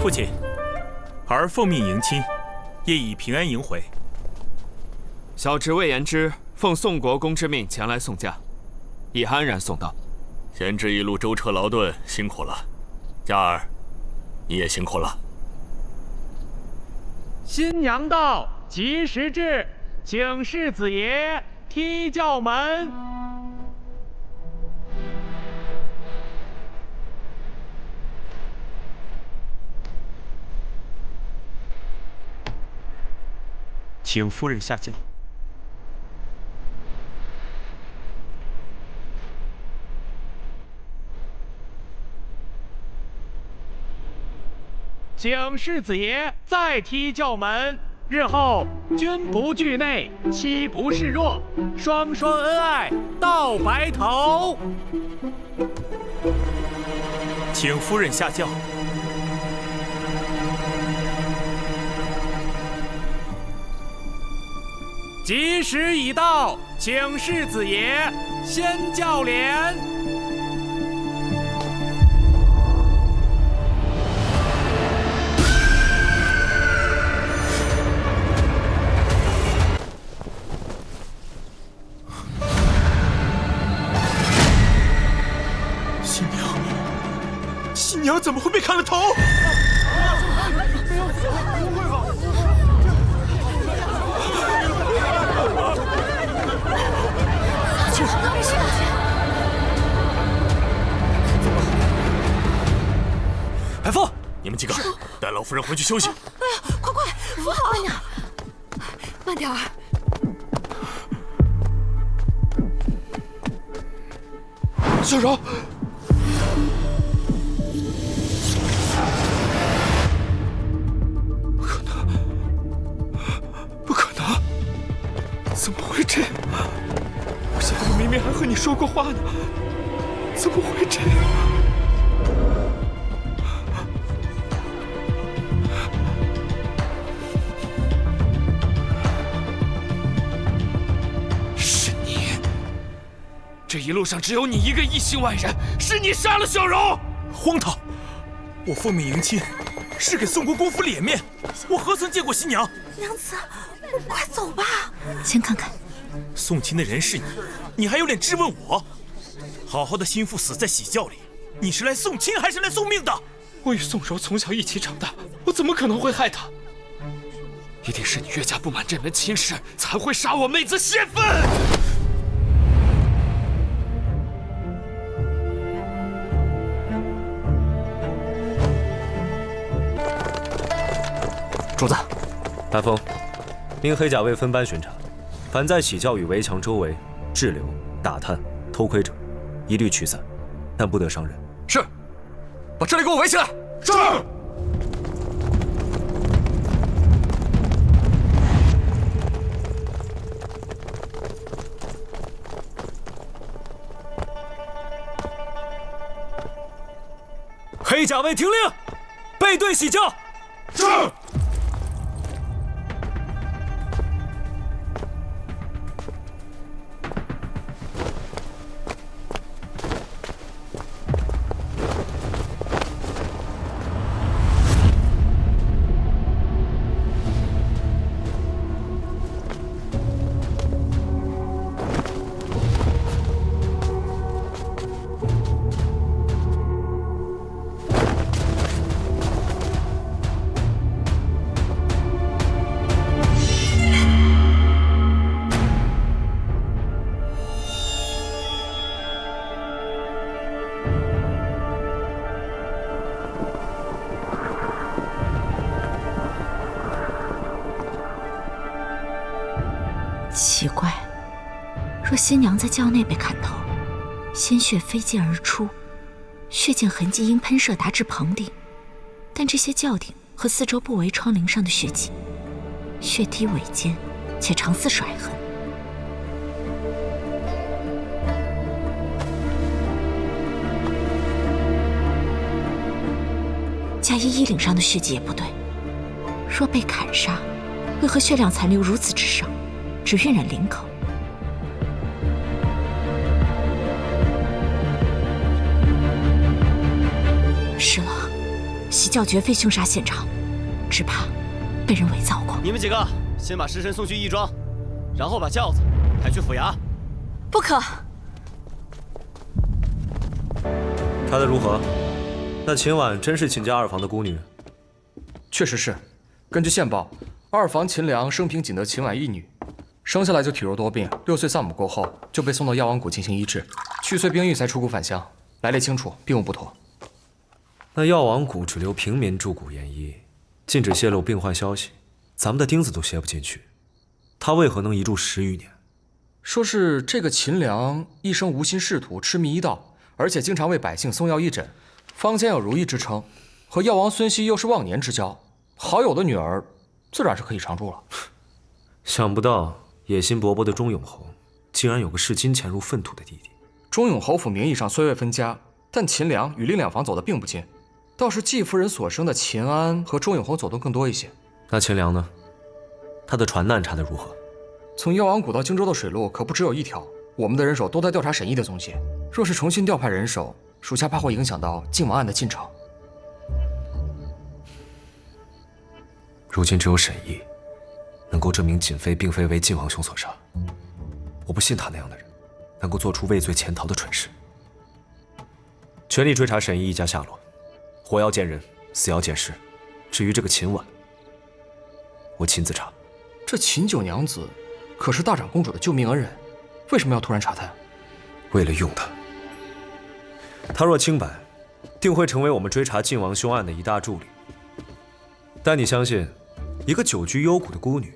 父亲，儿奉命迎亲，业已平安迎回。小侄魏延之奉宋国公之命前来送驾，已安然送到。贤侄一路舟车劳顿，辛苦了。佳儿，你也辛苦了。新娘到，吉时至，请世子爷踢轿门。请夫人下轿。请世子爷再踢轿门。日后君不惧内，妻不示弱，双双恩爱到白头。请夫人下轿。吉时已到，请世子爷先轿帘。新娘怎么会被砍了头？海峰，你们几个带老夫人回去休息。哎呀，快快，扶好！慢点，慢点儿。小柔。怎么会这样？我下午明明还和你说过话呢，怎么会这样？是你！这一路上只有你一个异姓外人，是你杀了小柔！荒唐！我奉命迎亲，是给宋国公府脸面，我何曾见过新娘？娘子，快走吧。先看看，送亲的人是你，你还有脸质问我？好好的心腹死在喜轿里，你是来送亲还是来送命的？我与宋柔从小一起长大，我怎么可能会害她？一定是你岳家不满这门亲事，才会杀我妹子泄愤。主子，大风，命黑甲卫分班巡查，凡在喜轿与围墙周围滞留、打探、偷窥者，一律驱散，但不得伤人。是，把这里给我围起来。是。黑甲卫听令，背对喜轿。是。奇怪，若新娘在轿内被砍头，鲜血飞溅而出，血溅痕迹应喷射达至棚顶，但这些轿顶和四周不围窗棂上的血迹，血滴尾尖，且长似甩痕。嫁衣衣领上的血迹也不对，若被砍杀，为何血量残留如此之少？只晕染领口。是了，喜教绝非凶杀现场，只怕被人伪造过。你们几个先把尸身送去义庄，然后把轿子抬去府衙。不可。查得如何？那秦婉真是秦家二房的孤女？确实是。根据线报，二房秦良生平仅得秦婉一女，生下来就体弱多病，6岁丧母过后就被送到药王谷进行医治，去岁兵愈才出谷返乡，来历清楚，并无不妥。那药王谷只留平民驻谷研医，禁止泄露病患消息，咱们的钉子都楔不进去，他为何能一住10余年？说是这个秦良一生无心仕途，痴迷医道，而且经常为百姓送药义诊，坊间有如意之称，和药王孙熙又是忘年之交，好友的女儿自然是可以常住了。想不到野心勃勃的钟永侯，竟然有个视金钱如粪土的弟弟。钟永侯府名义上虽未分家，但秦良与另2房走得并不近，倒是季夫人所生的秦安和钟永侯走动更多一些。那秦良呢？他的船难查得如何？从药王谷到荆州的水路可不只有一条，我们的人手都在调查沈毅的踪迹。若是重新调派人手，属下怕会影响到靖王案的进程。如今只有沈毅能够证明瑾妃并非为靖王兄所杀，我不信他那样的人能够做出畏罪潜逃的蠢事。全力追查沈毅一家下落，活要见人，死要见尸。至于这个秦婉，我亲自查。这秦九娘子可是大长公主的救命恩人，为什么要突然查她？为了用她。她若清白，定会成为我们追查靖王凶案的一大助力。但你相信，一个久居幽谷的孤女，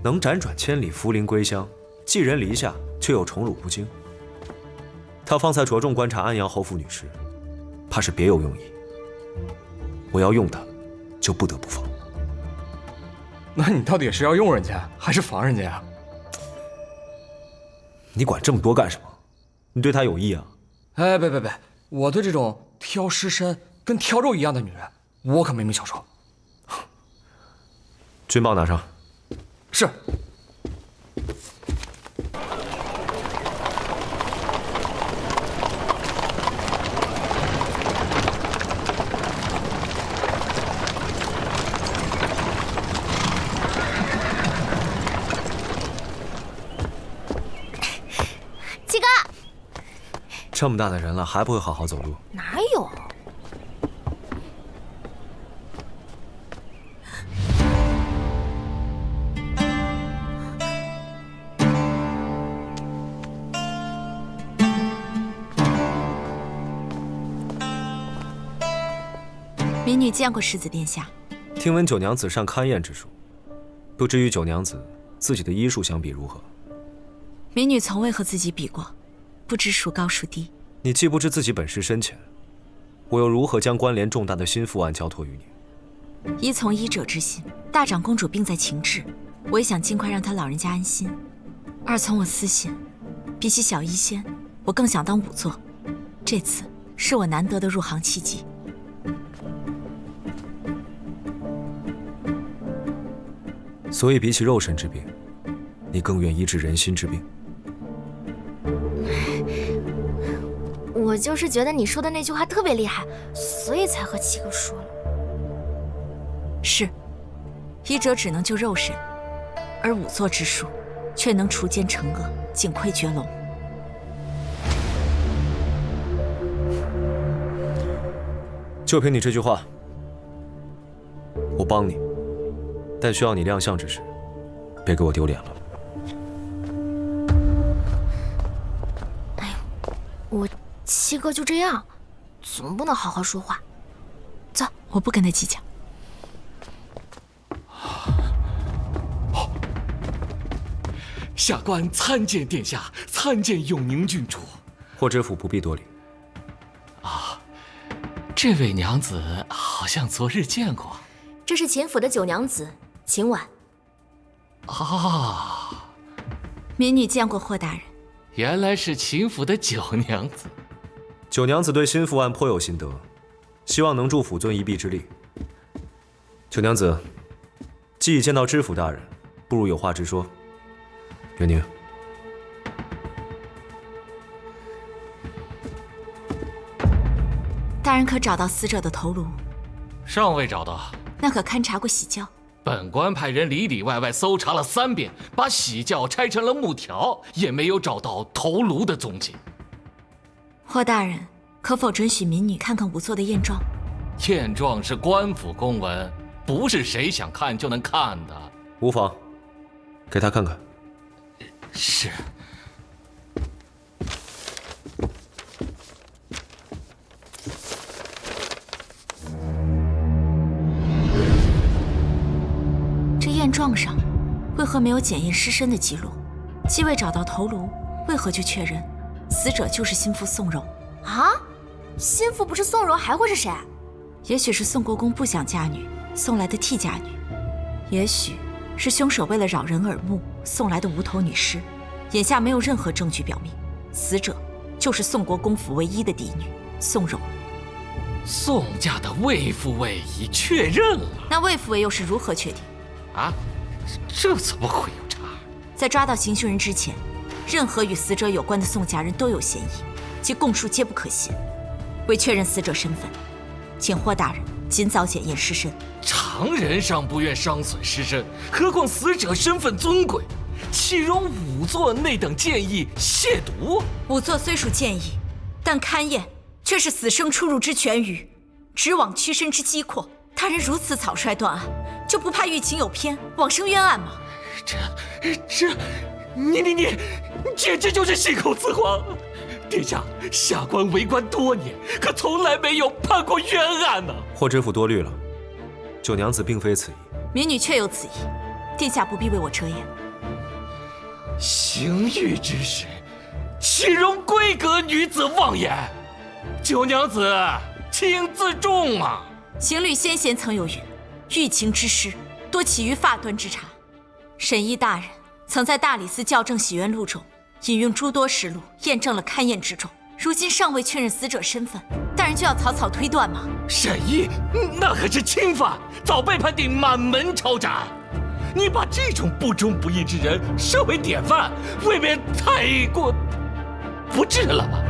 能辗转千里扶灵归乡，寄人篱下，却又宠辱不惊？她方才着重观察安阳侯府女尸，怕是别有用意。我要用她，就不得不防。那你到底是要用人家，还是防人家呀？你管这么多干什么？你对她有意啊？哎，别，我对这种挑尸身跟挑肉一样的女人，我可没没享受。军报拿上。是。七哥，这么大的人了，还不会好好走路？哪有？民女见过世子殿下。听闻九娘子善勘验之术，不知与九娘子自己的医术相比如何？民女从未和自己比过，不知孰高孰低。你既不知自己本事深浅，我又如何将关联重大的心腹案交托于你？一从医者之心，大长公主病在情志，我也想尽快让她老人家安心；二从我私心，比起小医仙，我更想当仵作。这次是我难得的入行契机。所以比起肉身之病，你更愿医治人心之病？我就是觉得你说的那句话特别厉害，所以才和七哥说了。是，医者只能救肉身，而仵作之术却能除奸惩恶，警窥绝龙。就凭你这句话，我帮你，但需要你亮相之时，别给我丢脸了。哎呦，我七哥就这样，总不能好好说话。走，我不跟他计较。下官参见殿下，参见永宁郡主。霍知府不必多礼。啊，这位娘子好像昨日见过。这是秦府的九娘子秦婉。啊，民女见过霍大人。原来是秦府的九娘子。九娘子对心腹案颇有心得，希望能助府尊一臂之力。九娘子，既已见到知府大人，不如有话直说。元宁，大人可找到死者的头颅？尚未找到。那可勘察过喜轿？本官派人里里外外搜查了3遍，把喜轿拆成了木条，也没有找到头颅的踪迹。霍大人，可否准许民女看看仵作的验状？验状是官府公文，不是谁想看就能看的。无妨，给他看看。是。这验状上为何没有检验尸身的记录？既未找到头颅，为何就确认死者就是心腹宋柔？啊，心腹不是宋柔还会是谁？也许是宋国公不想嫁女，送来的替嫁女；也许是凶手为了扰人耳目，送来的无头女尸。眼下没有任何证据表明，死者就是宋国公府唯一的嫡女宋柔。宋家的魏父魏已确认了，那魏父魏又是如何确定？啊，这怎么会有差？在抓到行凶人之前，任何与死者有关的宋家人都有嫌疑，其供述皆不可信。为确认死者身份，请霍大人尽早检验尸身。常人尚不愿伤损尸身，何况死者身份尊贵，岂容仵作那等谏议亵渎？仵作虽属谏议，但勘验却是死生出入之全余，直往屈身之机阔。他人如此草率断案，就不怕狱情有偏，枉生冤案吗？你简直就是信口雌黄！殿下，下官为官多年，可从来没有判过冤案呢。霍知府多虑了，九娘子并非此意。民女确有此意，殿下不必为我遮掩。行狱之时，岂容闺阁女子妄言？九娘子，请自重啊！情侣先贤曾有云：狱情之事，多起于发端之差。沈一大人曾在大理寺校正洗冤录中引用诸多实录，验证了勘验之中。如今尚未确认死者身份，大人就要草草推断吗？沈一，那可是轻犯，早被判定满门抄斩。你把这种不忠不义之人设为典范，未免太过不智了吧？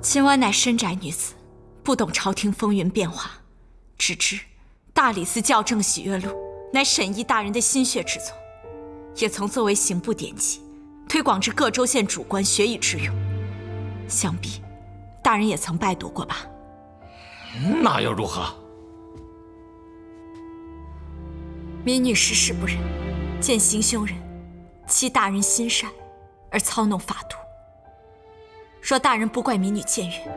秦婉乃深宅女子，不懂朝廷风云变化，只知大理寺校正喜悦录乃沈一大人的心血之作，也曾作为刑部典籍，推广至各州县主官学以致用。想必大人也曾拜读过吧？那又如何？民女实事不忍，见行凶人欺大人心善，而操弄法度。若大人不怪民女僭越，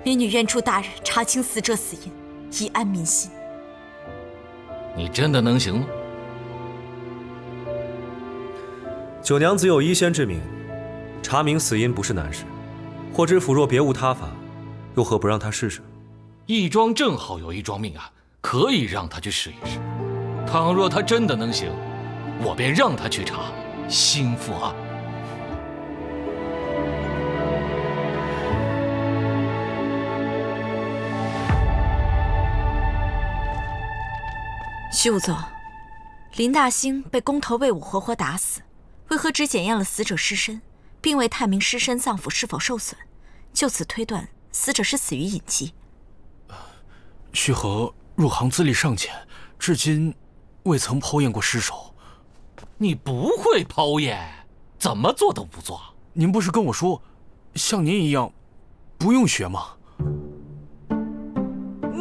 民女愿助大人查清死者死因，以安民心。你真的能行吗？九娘子有医仙之名，查明死因不是难事。霍知府若别无他法，又何不让他试试？义庄正好有一桩命案，可以让他去试一试。倘若他真的能行，我便让他去查心腹案。徐仵作，林大兴被工头魏武活活打死，为何只检验了死者尸身，并未探明尸身脏腑是否受损？就此推断，死者是死于隐疾。徐和入行资历尚浅，至今未曾剖验过尸首。你不会剖验，怎么做的仵作？您不是跟我说，像您一样，不用学吗？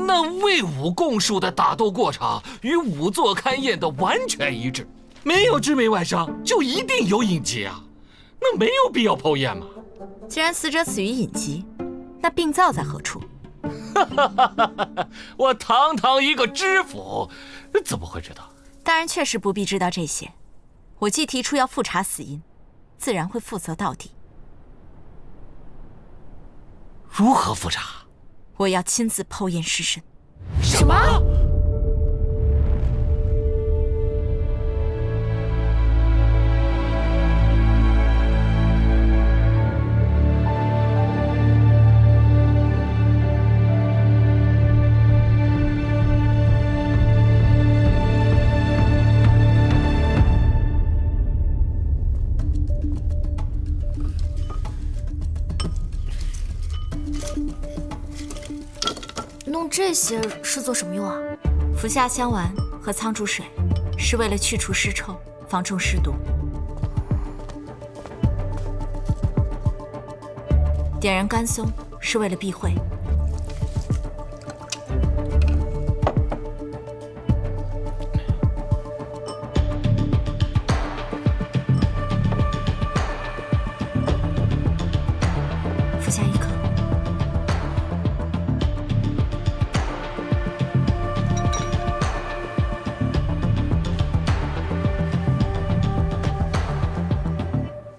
那魏武供述的打斗过程与仵作勘验的完全一致，没有致命外伤，就一定有隐疾啊！那没有必要剖验嘛。既然死者死于隐疾，那病灶在何处？我堂堂一个知府，怎么会知道？大人确实不必知道这些。我既提出要复查死因，自然会负责到底。如何复查？我要亲自剖验尸身。什么？这些是做什么用啊？服下香丸和苍术水，是为了去除尸臭，防中尸毒。点燃干松是为了避讳。服下1颗。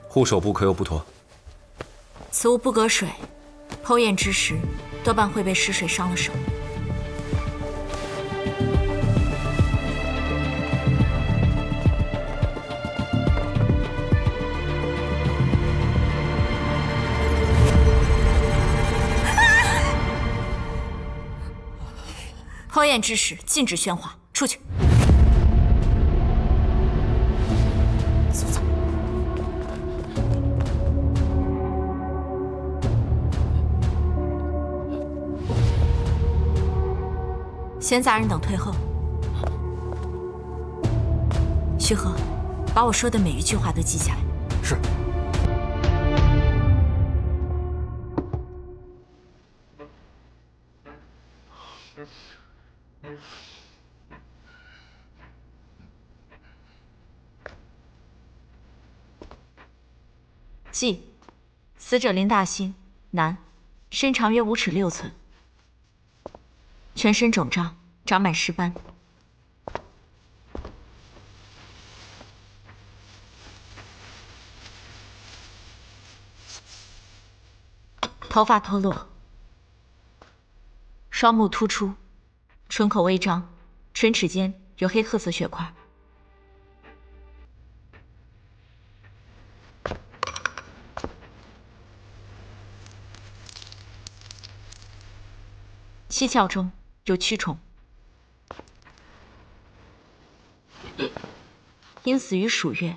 护手不可有不脱。此物不隔水，剖验之时，多半会被湿水伤了手。剖验之时，禁止喧哗，出去。走走。闲杂人等退后。徐和，把我说的每一句话都记下来。是。记：死者林大兴，男，身长约5尺6寸，全身肿胀，长满尸斑。头发脱落，双目突出，唇口微张，唇齿间有黑褐色血块。七窍中有蛆虫，因死于暑月，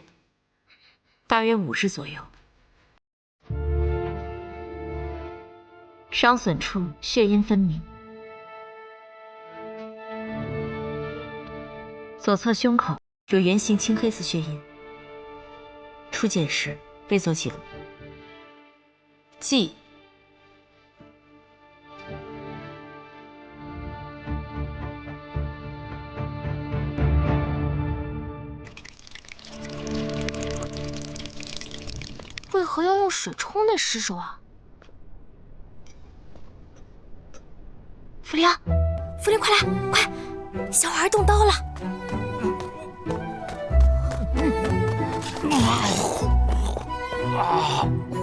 大约5日左右。伤损处血印分明，左侧胸口有圆形青黑色血印，初检时未做记录。记。为何要用水冲那尸首啊？茯苓，茯苓，快来，快！小孩动刀了。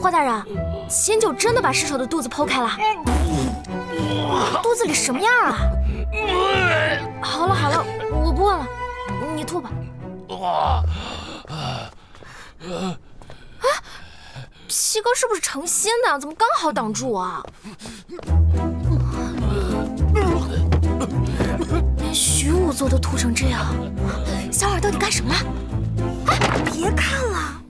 花大人，秦九真的把尸首的肚子剖开了，肚子里什么样啊？好了好了，我不问了，你吐吧。七哥是不是成心的？怎么刚好挡住啊？连徐武座都吐成这样，小耳到底干什么了？哎，别看了。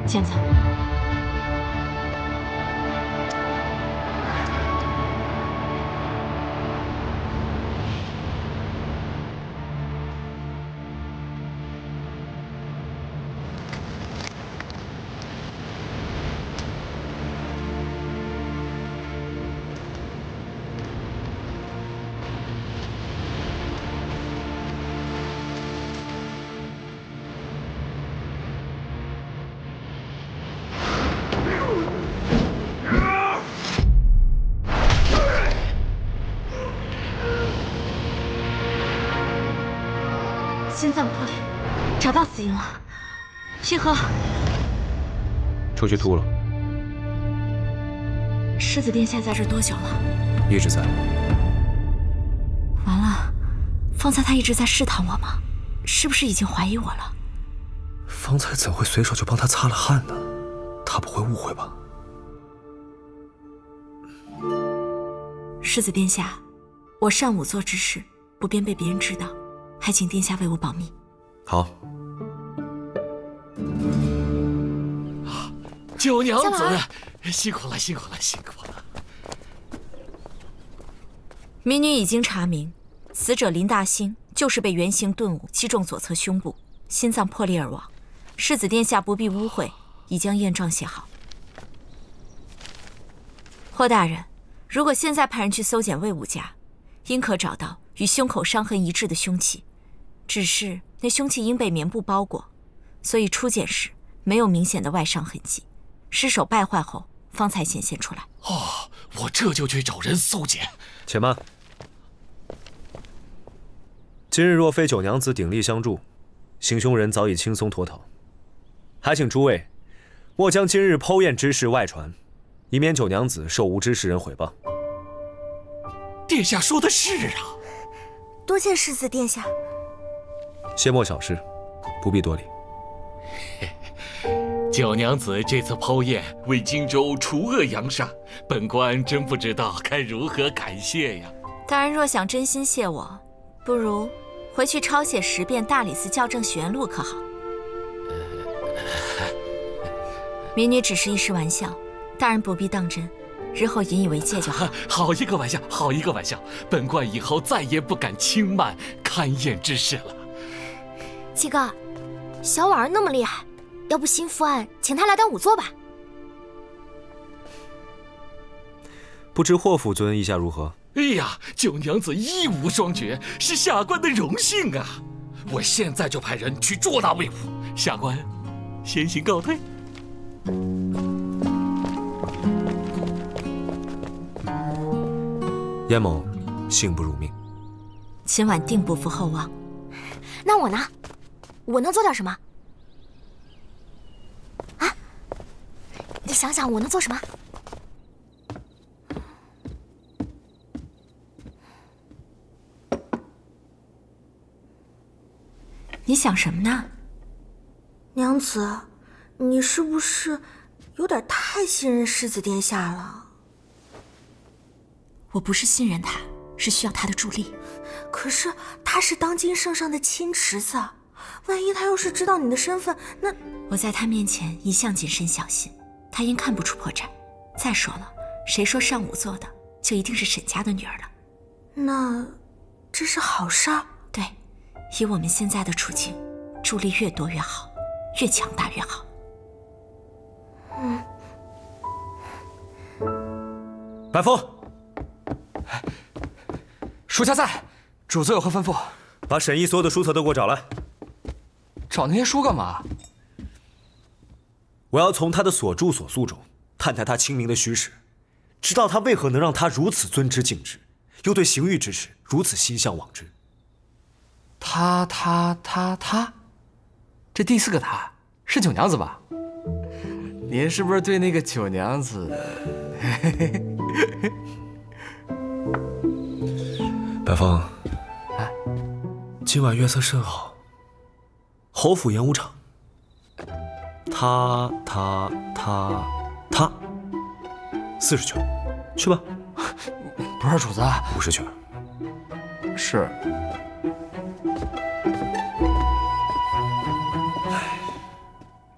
检查。心脏破裂，找到死因了。徐和，出去吐了。世子殿下在这多久了？一直在。完了，方才他一直在试探我吗？是不是已经怀疑我了？方才怎会随手就帮他擦了汗呢？他不会误会吧？世子殿下，我擅仵作之事，不便被别人知道，还请殿下为我保密。好。九娘子，辛苦了，辛苦了，辛苦了。民女已经查明，死者林大兴就是被圆形钝物击中左侧胸部，心脏破裂而亡。世子殿下不必污秽，已将验状写好。霍大人，如果现在派人去搜检魏武家，应可找到与胸口伤痕一致的凶器，只是那凶器因被棉布包裹，所以初检时没有明显的外伤痕迹，尸首败坏后方才显现出来。哦，我这就去找人搜检。且慢，今日若非九娘子鼎力相助，行凶人早已轻松脱逃。还请诸位莫将今日剖验之事外传，以免九娘子受无知之人毁谤。殿下说的是啊。多谢世子殿下。切莫小事，不必多礼。九娘子这次剖验为荆州除恶扬善，本官真不知道该如何感谢呀。大人若想真心谢我，不如回去抄写10遍大理寺校正许愿录，可好？民女只是一时玩笑，大人不必当真，日后引以为戒就好。好一个玩笑，好一个玩笑！本官以后再也不敢轻慢勘验之事了。七哥，小婉儿那么厉害，要不新副案请她来当仵作吧？不知霍府尊意下如何？哎呀，九娘子一武双绝，是下官的荣幸啊！我现在就派人去捉拿魏武，下官先行告退。燕某幸不辱命，今晚定不负厚望。那我呢？我能做点什么？啊？你想想我能做什么？你想什么呢？娘子，你是不是有点太信任世子殿下了？我不是信任他，是需要他的助力。可是他是当今圣上的亲侄子，万一他要是知道你的身份，那……我在他面前一向谨慎小心，他应看不出破绽。再说了，谁说擅仵做的就一定是沈家的女儿了？那这是好事儿。对，以我们现在的处境，助力越多越好，越强大越好。白风，属下在，主子有何吩咐？把沈毅所有的书册都给我找来。找那些书干嘛？我要从他的所著所诉中探探他清明的虚实，知道他为何能让他如此尊之敬之，又对刑狱之事如此心向往之。他，这第4个他是九娘子吧？您是不是对那个九娘子？白风，今晚月色甚好，侯府演武场，他40圈，去吧。不是主子， 50圈。是。